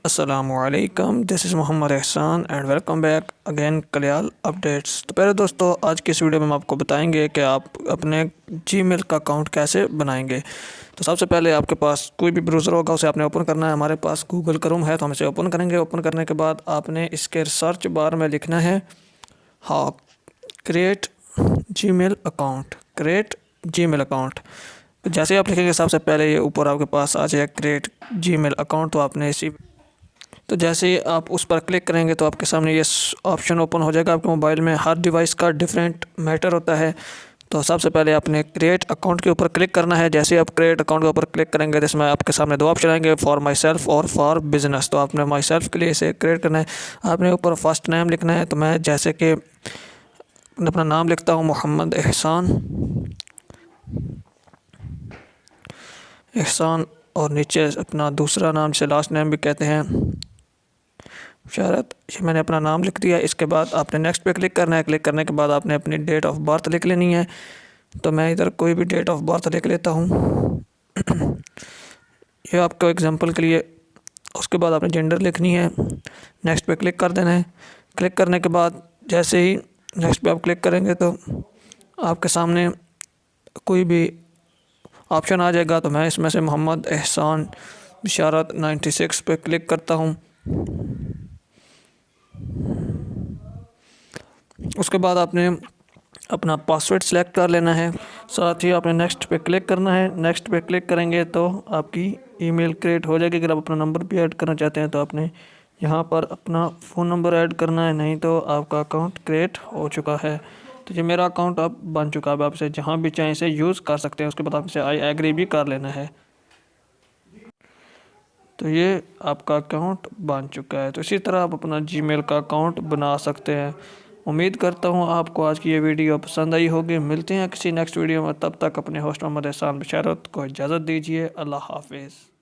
अस्सलामुअलैकुम, this is Mohammad Ehsan and welcome back again कल्याल updates. तो पहले दोस्तों, आज की इस वीडियो में हम आपको बताएंगे कि आप अपने जीमेल का अकाउंट कैसे बनाएंगे। तो सबसे पहले आपके पास कोई भी ब्राउज़र होगा उसे आपने ओपन करना है। हमारे पास गूगल क्रोम है तो हम इसे ओपन करेंगे। ओपन करने के बाद आपने इसके सर्च बार में लिखना है create Gmail account, create Gmail account. तो जैसे ही आप लिखेंगे सबसे पहले ये ऊपर आपके पास आ जाएगा क्रिएट जीमेल अकाउंट। तो आपने तो जैसे ही आप उस पर क्लिक करेंगे तो आपके सामने ये ऑप्शन ओपन हो जाएगा। आपके मोबाइल में हर डिवाइस का डिफरेंट मैटर होता है। तो सबसे पहले आपने क्रिएट अकाउंट के ऊपर क्लिक करना है। जैसे ही आप क्रिएट अकाउंट के ऊपर क्लिक करेंगे तो इसमें आपके सामने दो ऑप्शन आएंगे, फॉर माई सेल्फ और फॉर बिजनेस। तो आपने माई सेल्फ के लिए इसे क्रिएट करना है। आपने ऊपर फर्स्ट नेम लिखना है। तो मैं जैसे कि अपना नाम लिखता हूँ मोहम्मद एहसान और नीचे अपना दूसरा नाम जिसे लास्ट नेम भी कहते हैं शरत। ये मैंने अपना नाम लिख दिया। इसके बाद आपने नेक्स्ट पे क्लिक करना है। क्लिक करने के बाद आपने अपनी डेट ऑफ बर्थ लिख लेनी है। तो मैं इधर कोई भी डेट ऑफ बर्थ लिख लेता हूँ ये आपको एग्जांपल के लिए। उसके बाद आपने जेंडर लिखनी है। नेक्स्ट पे क्लिक कर देना है। क्लिक करने के बाद जैसे ही नेक्स्ट पे आप क्लिक करेंगे तो आपके सामने कोई भी ऑप्शन आ जाएगा। तो मैं इसमें से मोहम्मद एहसान बिशारत 96 पे क्लिक करता हूँ। उसके बाद आपने अपना पासवर्ड सेलेक्ट कर लेना है। साथ ही आपने नेक्स्ट पे क्लिक करना है। नेक्स्ट पे क्लिक करेंगे तो आपकी ईमेल क्रिएट हो जाएगी। अगर आप अपना नंबर भी ऐड करना चाहते हैं तो आपने यहाँ पर अपना फ़ोन नंबर ऐड करना है, नहीं तो आपका अकाउंट क्रिएट हो चुका है। तो ये मेरा अकाउंट अब बन चुका है। आप इसे जहाँ भी चाहें इसे यूज़ कर सकते हैं। उसके बाद आप इसे आई एग्री भी कर लेना है। तो ये आपका अकाउंट बन चुका है। तो इसी तरह आप अपना जीमेल का अकाउंट बना सकते हैं। उम्मीद करता हूँ आपको आज की ये वीडियो पसंद आई होगी। मिलते हैं किसी नेक्स्ट वीडियो में, तब तक अपने होस्ट मोहम्मद एहसान बिशारत को इजाज़त दीजिए। अल्लाह हाफिज़।